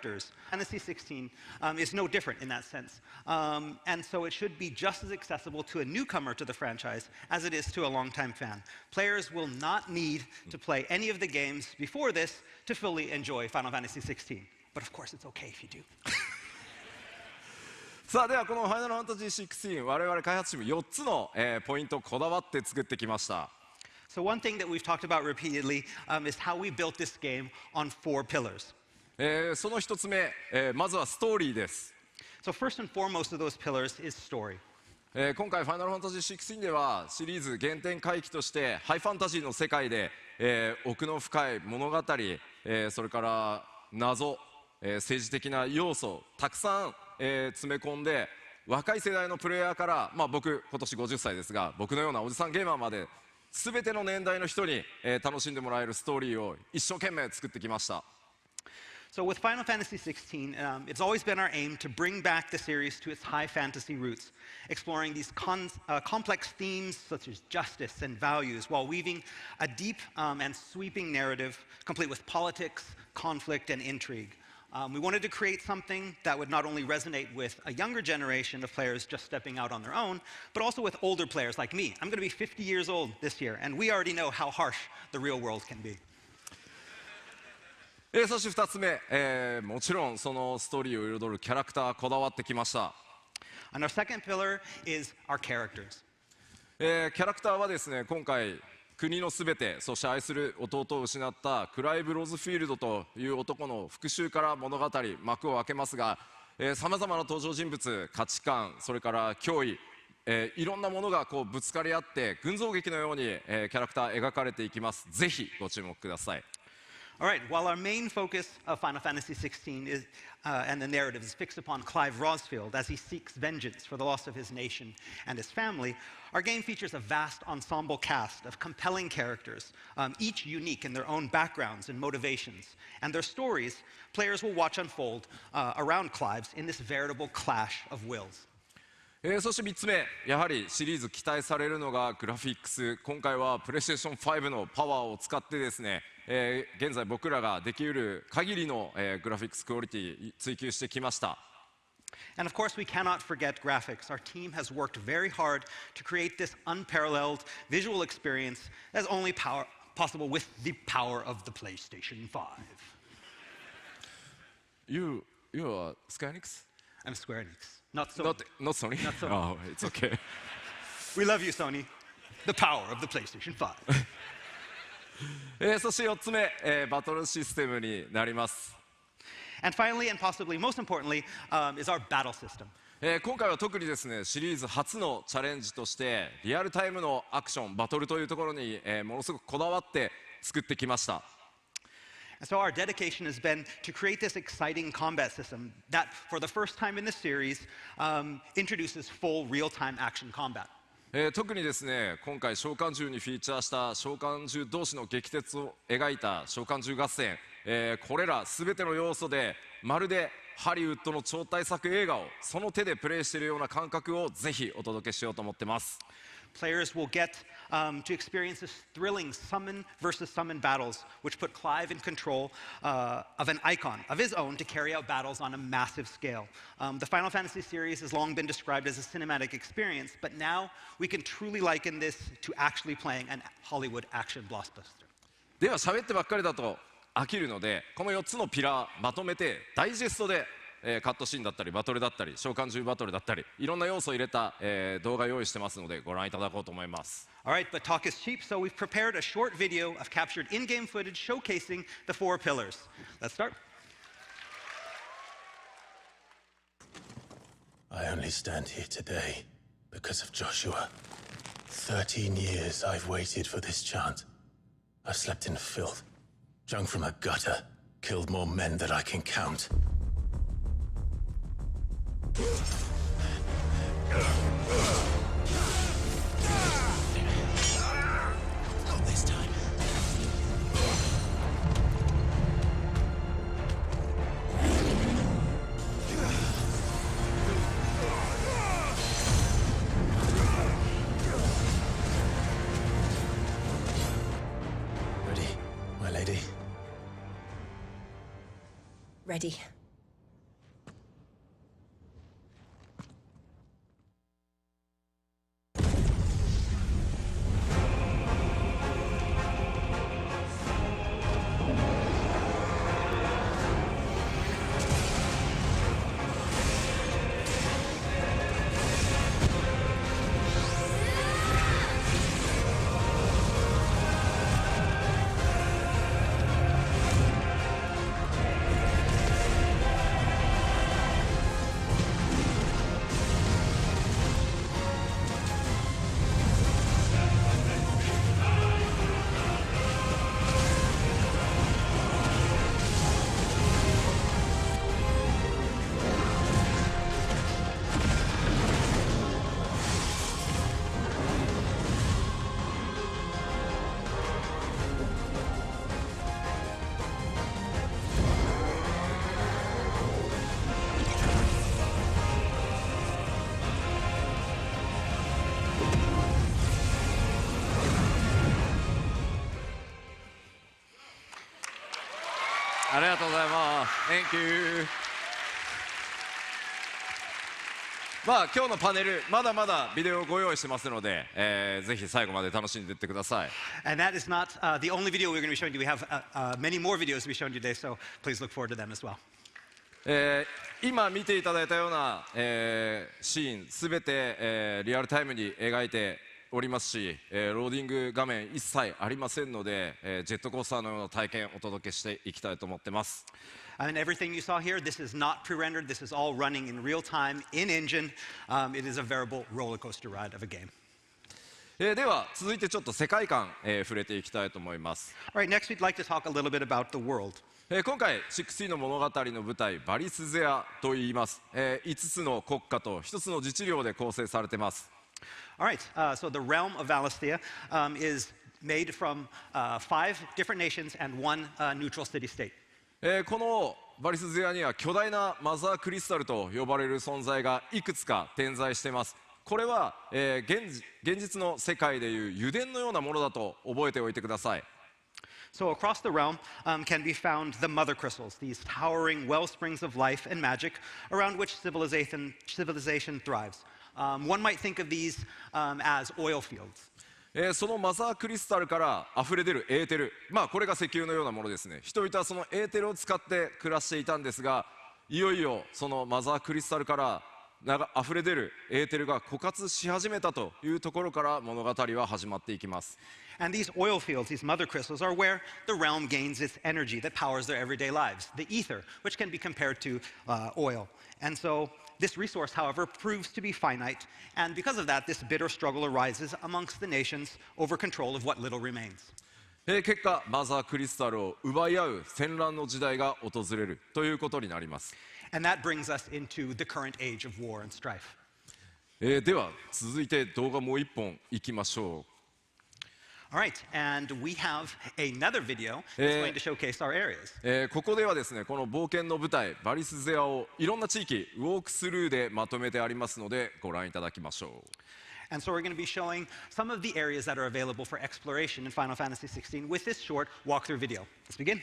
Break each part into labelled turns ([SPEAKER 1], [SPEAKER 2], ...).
[SPEAKER 1] Fantasy XVI is no different in that sense. And so it should be just as accessible to a newcomer to the franchise as it is to a longtime fan. Players will not need to play any of the games before this to fully enjoy Final Fantasy XVI. But of course, it's okay if you do.
[SPEAKER 2] さあではこのファイナルファンタジー16我々開発チーム4つの、ポイントをこだわって作ってきました。
[SPEAKER 1] So one thing that we've talked about repeatedly is how we built this game on 4 pillars.
[SPEAKER 2] その1つ目、まずはストーリーです。
[SPEAKER 1] So first and foremost of those pillars is story.
[SPEAKER 2] 今回ファイナルファンタジー16ではシリーズ原点回帰としてハイファンタジーの世界で、奥の深い物語、それから謎、政治的な要素たくさん詰め込んで若い世代のプレイヤーから、僕今年50歳ですが僕のようなおじさんゲーマーまで全ての年代の人に、楽しんでもらえるストーリーを一生懸命作ってきました。
[SPEAKER 1] So with Final Fantasy XVI, it's always been our aim to bring back the series to its high fantasy roots, exploring these complex themes such as justice and values while weaving a deep and sweeping narrative complete with politics, conflict, and intrigue. We wanted to create something that would not only resonate with a younger generation of players just stepping out on their own, but also with older players like me. I'm going to be 50 years old this year, and we already know how harsh the real world can be.
[SPEAKER 2] そして2つ目、もちろんそのストーリーを彩るキャラクターこだわってきました。
[SPEAKER 1] And our second pillar is our characters.
[SPEAKER 2] キャラクターはですね今回国のすべてそして愛する弟を失ったクライブ・ローズフィールドという男の復讐から物語幕を開けますがさまざまな登場人物価値観それから脅威、いろんなものがこうぶつかり合って群像劇のように、キャラクター描かれていきます。ぜひご注目ください。
[SPEAKER 1] All right, while our main focus of Final Fantasy XVI is, and the narrative is fixed upon Clive Rosfield as he seeks vengeance for the loss of his nation and his family, our game features a vast ensemble cast of compelling characters, each unique in their own backgrounds and motivations. And their stories, players will watch unfold around Clive's in this veritable clash of wills.
[SPEAKER 2] そして3つ目やはりシリーズ期待されるのがグラフィックス。今回はプレイステーション5のパワーを使ってですね現在僕らができうる限りの、グラフィックスクオリティ追求してきました。
[SPEAKER 1] And of course, we cannot forget graphics. Our team has worked very hard to create this unparalleled visual experience that's only possible with the power of the PlayStation 5.
[SPEAKER 2] You are Square Enix?
[SPEAKER 1] I'm Square Enix. Not Sony.
[SPEAKER 2] Not Sony?
[SPEAKER 1] Not Sony.
[SPEAKER 2] Oh, it's okay.
[SPEAKER 1] We love you, Sony. The power of the PlayStation 5.
[SPEAKER 2] そして4つ目、バトルシステムになります。
[SPEAKER 1] And finally, and possibly most importantly, is our battle system.
[SPEAKER 2] 今回は特にですねシリーズ初のチャレンジとしてリアルタイムのアクションバトルというところに、ものすごくこだわって作ってきました。
[SPEAKER 1] And so our dedication has been to create this exciting combat system that, for the first time in the series, introduces full real-time action combat.
[SPEAKER 2] 特にですね今回召喚獣にフィーチャーした召喚獣同士の激突を描いた召喚獣合戦、これら全ての要素でまるでハリウッドの超大作映画をその手でプレイしているような感覚をぜひお届けしようと思ってます。
[SPEAKER 1] Players will get to experience this thrilling summon versus summon battles, which put Clive in control of an icon of his own to carry out battles on a massive scale. The Final Fantasy series has long been described as a cinematic experience, but now we can truly liken this to actually playing an Hollywood action blockbuster.
[SPEAKER 2] では喋ってばっかりだと飽きるのでこの4つのピラーまとめてダイジェストでカットシーンだったりバトルだったり召喚獣バトルだったりいろんな要素を入れた、動画用意してますのでご覧いただこうと思います。
[SPEAKER 1] All right, but talk is cheap, so we've prepared a short video of captured in-game footage showcasing the 4 pillars. Let's start.
[SPEAKER 3] I only stand here today because of Joshua. 13 years I've waited for this chance. I've slept in filth, drunk from a gutter, killed more men than I can count.
[SPEAKER 4] Not this time.
[SPEAKER 3] Ready, my lady?
[SPEAKER 4] Ready.
[SPEAKER 2] Thank you. まあ今日のパネルまだまだビデオをご用意してますので、ぜひ最後まで楽しんでいってください。
[SPEAKER 1] And that is not the only video we're going to be showing you. We have many more videos to be showing you today, so please look forward to them as well.
[SPEAKER 2] 今見ていただいたような、シーンすべて、リアルタイムに描いておりますし、ローディング画面一切ありませんので、ジェットコースターのような体験をお届けしていきたいと思ってます。
[SPEAKER 1] And everything you saw here, this is not pre-rendered. This is all running in real time, in engine. It is a veritable roller coaster ride of a game.
[SPEAKER 2] では続いてちょっと世界観、触れていきたいと思います。
[SPEAKER 1] All right, next we'd like to talk a little bit about the world.
[SPEAKER 2] 今回XVIの物語の舞台バリスゼアと言います。5つの国家と1つの自治領で構成されています。
[SPEAKER 1] All right, so the realm of Valisthea is made from 5 different nations and 1 neutral city-state.
[SPEAKER 2] このバリスゼアには巨大なマザークリスタルと呼ばれる存在がいくつか点在しています。これは、現実の世界でいう油田のようなものだと覚えておいてください。
[SPEAKER 1] So across the realm can be found the mother crystals, these towering wellsprings of life and magic around which civilization thrives. One might think of these as oil fields.
[SPEAKER 2] そのマザークリスタルから溢れ出るエーテル、まあこれが石油のようなものですね。人々はそのエーテルを使って暮らしていたんですが、いよいよそのマザークリスタルから溢れ出るエーテルが枯渇し始めたというところから物語は始まっていきます。
[SPEAKER 1] And these oil fields, these mother crystals, are where the realm gains its energy that powers their everyday lives, the ether, which can be compared to oil. And so this resource, however, proves to be finite, and because of that, this bitter struggle arises amongst the nations over control of what little remains.
[SPEAKER 2] 結果、マザークリスタルを奪い合う戦乱の時代が訪れるということになります。
[SPEAKER 1] And that brings us into the current age of war and strife.
[SPEAKER 2] では続いて動画もう一本いきましょう。
[SPEAKER 1] All right, and we have another video that's going to showcase our areas.
[SPEAKER 2] ここではですね、この冒険の舞台バリスゼアをいろんな地域ウォークスルーでまとめてありますのでご覧いただきましょう。
[SPEAKER 1] And so we're going to be showing some of the areas that are available for exploration in Final Fantasy XVI with this short walkthrough video. Let's begin.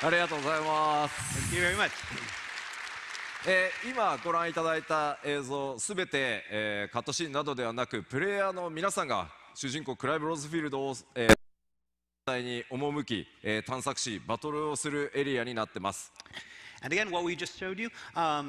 [SPEAKER 2] ありがとうございます。
[SPEAKER 1] Thank you very much.
[SPEAKER 2] 今ご覧いただいた映像すべて、カットシーンなどではなくプレイヤーの皆さんが主人公クライブ・ローズフィールドを、に赴き、探索しバトルをするエリアになってます。
[SPEAKER 1] And again, what we just showed you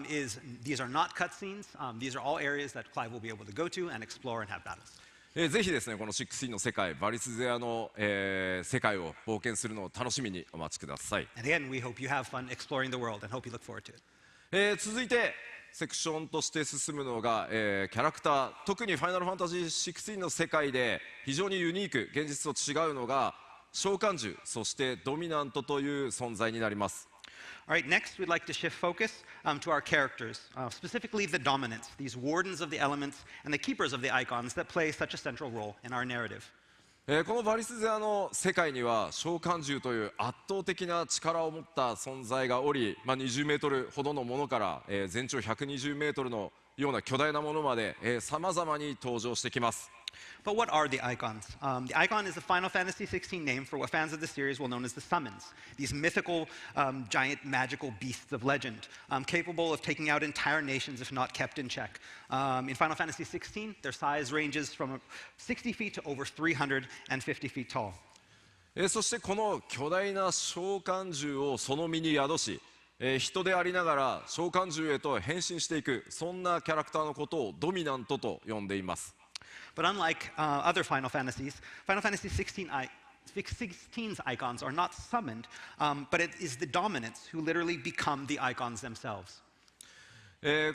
[SPEAKER 1] is these are not cutscenes. These are all areas that Clive will be able to go to and explore and have battles.
[SPEAKER 2] ぜひですねこのXVIの世界バリスゼアの、世界を冒険するのを楽しみにお待ちください。
[SPEAKER 1] And again, we hope you have fun exploring the world and hope you look forward to it.
[SPEAKER 2] 続いてセクションとして進むのが、キャラクター、特にファイナルファンタジー16の世界で非常にユニーク、現実と違うのが召喚獣、そしてドミナントという存在になります。
[SPEAKER 1] All right, next we'd like to shift focus to our characters, specifically the dominants, these wardens of the elements and the keepers of the icons that play such a central role in our narrative.
[SPEAKER 2] このバリスゼアの世界には召喚獣という圧倒的な力を持った存在がおり、20メートルほどのものから、全長120メートルのような巨大なものまで、様々に登場してきます。
[SPEAKER 1] But what are the icons? The icon is a Final Fantasy XVI name for what fans of the series will know as the summons, these mythical, giant, magical beasts of legend, capable of taking out entire nations if not kept in check. In Final Fantasy XVI, their size ranges from 60 feet to over 350 feet tall.
[SPEAKER 2] そしてこの巨大な召喚獣をその身に宿し、人でありながら召喚獣へと変身していく、そんなキャラクターのことをドミナントと呼んでいます。
[SPEAKER 1] But unlike other Final Fantasies, Final Fantasy 16's icons are not summoned, but it is the dominants who literally become the icons themselves.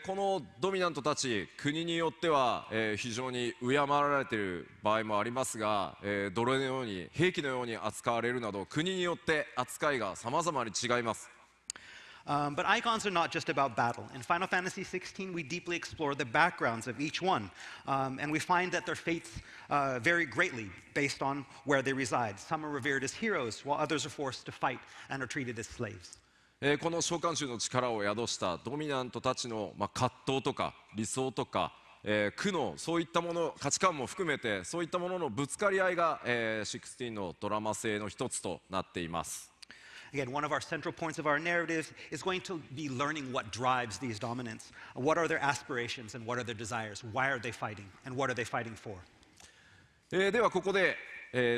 [SPEAKER 2] このドミナントたち、国によっては、非常に敬われている場合もありますが、奴隷のように兵器のように扱われるなど、国によって扱いが様々に違います。
[SPEAKER 1] But icons are not just about battle. In Final Fantasy XVI, we deeply explore the backgrounds of each one, and we find that their fates vary greatly based on where they reside. Some are revered as heroes, while others are forced to fight and are treated as slaves.
[SPEAKER 2] この召喚獣の力を宿したドミナントたちの、葛藤とか理想とか、苦悩、そういったもの、価値観も含めてそういったもののぶつかり合いが、16のドラマ性の一つとなっています。
[SPEAKER 1] Again, one of our central points of our narrative is going to be learning what drives these dominants. What are their aspirations and what are their desires? Why are they fighting? And what are they fighting for?
[SPEAKER 2] ではここで、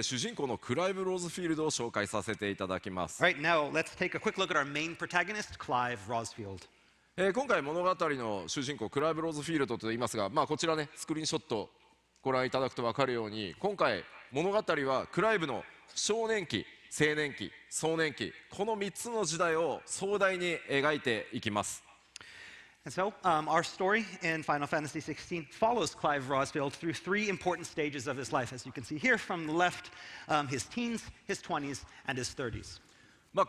[SPEAKER 2] 主人公のクライブ・ローズフィールドを紹介させていただきます。
[SPEAKER 1] All right, now let's take a quick look at our main protagonist, Clive Rosfield.
[SPEAKER 2] 今回物語の主人公クライブ・ローズフィールドと言いますが、こちらねスクリーンショットご覧いただくと分かるように、今回物語はクライブの少年期、青年期、壮年期、この3つの時代を壮大に描いていきます。
[SPEAKER 1] And so, our story in Final Fantasy XVI follows Clive Rosfield through three important stages of his life, as you can see here from the left, his teens, his 20s, and his 30s.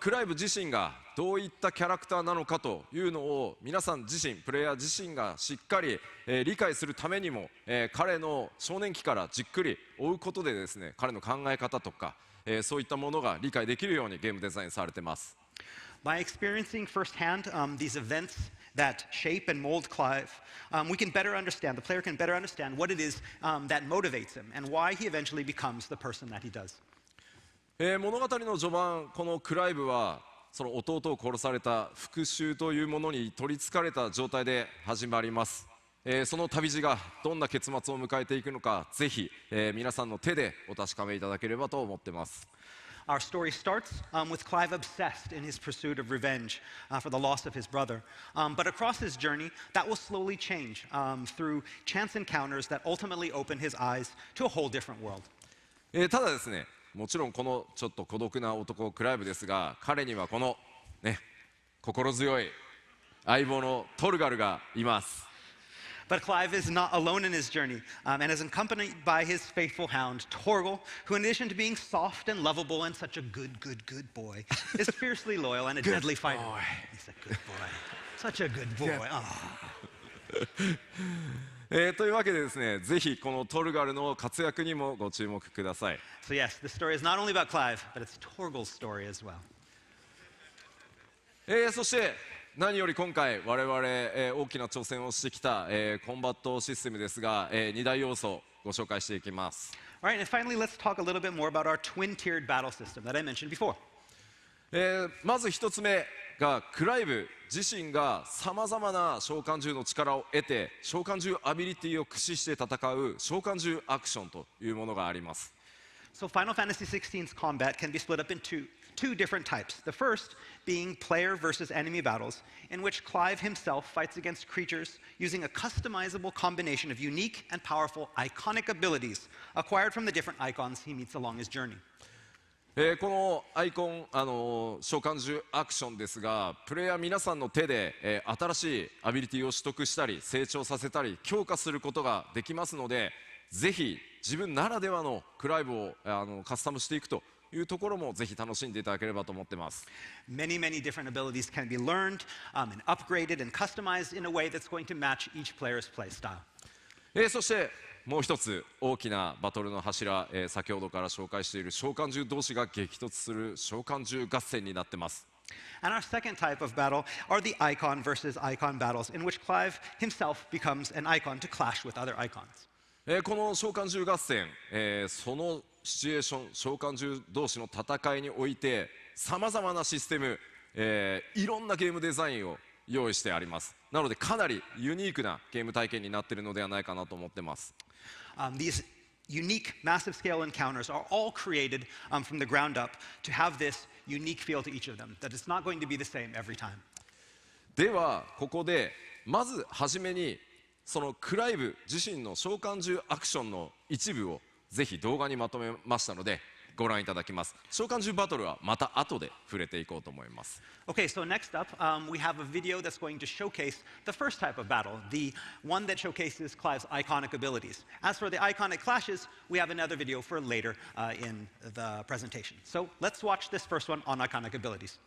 [SPEAKER 2] クライブ自身がどういったキャラクターなのかというのを皆さん自身、プレイヤー自身がしっかり、理解するためにも、彼の少年期からじっくり追うことでですね、彼の考え方とか、そういったものが理解できるようにゲームデザインされています。
[SPEAKER 1] By experiencing firsthand these events that shape and mold Clive, we can better understand, the player can better understand what it is that motivates him and why he eventually becomes the person that he does.
[SPEAKER 2] 物語の序盤、このクライブはその弟を殺された復讐というものに取りつかれた状態で始まります。その旅路がどんな結末を迎えていくのか、ぜひ、皆さんの手でお確かめいただければと思っています。
[SPEAKER 1] Our story starts with Clive obsessed in his pursuit of revenge for the loss of his brother. But across his journey, that will slowly change through chance encounters that ultimately open his eyes to a whole different world.
[SPEAKER 2] ただですね、もちろんこのちょっと孤独な男クライブですが、彼にはこのね、心強い相棒のトルガルがいます。
[SPEAKER 1] But Clive is not alone in his journey, and is accompanied by his faithful hound, Torgal, who in addition to being soft and lovable and such a good boy, is fiercely loyal and a deadly fighter. He's a good boy. Such a good boy. Oh.
[SPEAKER 2] というわけでですね、ぜひこのトルガルの活躍にもご注目ください。
[SPEAKER 1] So yes, the story is not only about Clive, but it's Torgal's story as well.
[SPEAKER 2] そして何より今回我々、大きな挑戦をしてきた、コンバットシステムですが、2大要素をご紹介していきます。
[SPEAKER 1] All right, and finally, let's talk a little bit more about our twin-tiered battle system that I mentioned before.
[SPEAKER 2] まず一つ目がクライブ自身がさまざまな召喚獣の力を得て召喚獣アビリティを駆使して戦う召喚獣アクションというものがあります。
[SPEAKER 1] So Final Fantasy XVI's combat can be split up into two different types. The first being player versus enemy battles, in which Clive himself fights against creatures using a customizable combination of unique and powerful iconic abilities acquired from the different icons he meets along his journey.
[SPEAKER 2] このアイコン、召喚獣アクションですが、プレイヤー皆さんの手で、新しいアビリティを取得したり成長させたり強化することができますので、ぜひ自分ならではのクライブをカスタムしていくというところもぜひ楽しんでいただければと思ってます。
[SPEAKER 1] Many, many different abilities can be learned and upgraded and customized in a way that's going to match each player's play style.
[SPEAKER 2] そしてもう一つ大きなバトルの柱、先ほどから紹介している召喚獣同士が激突する召喚獣合戦になってます。
[SPEAKER 1] And our second type of battle are the icon versus icon battles, in which Clive himself becomes an icon to clash with other icons.
[SPEAKER 2] この召喚獣合戦、そのシチュエーション、召喚獣同士の戦いにおいてさまざまなシステム、いろんなゲームデザインを用意してあります。なのでかなりユニークなゲーム体験になっているのではないかなと思ってます。
[SPEAKER 1] These unique, massive scale encounters are all created from the ground up to have this unique feel to each of them, that it's not going to be the same every time.
[SPEAKER 2] ではここでまずはじめにそのクライブ自身の召喚獣アクションの一部をぜひ動画にまとめましたのでご覧いただきます。召喚獣バトルはまた後で触れていこうと思います。
[SPEAKER 1] Okay, so next up, we have a video that's going to showcase the first type of battle, the one that showcases Clive's iconic abilities. As for the iconic clashes, we have another video for later in the presentation. So let's watch this first one on iconic abilities.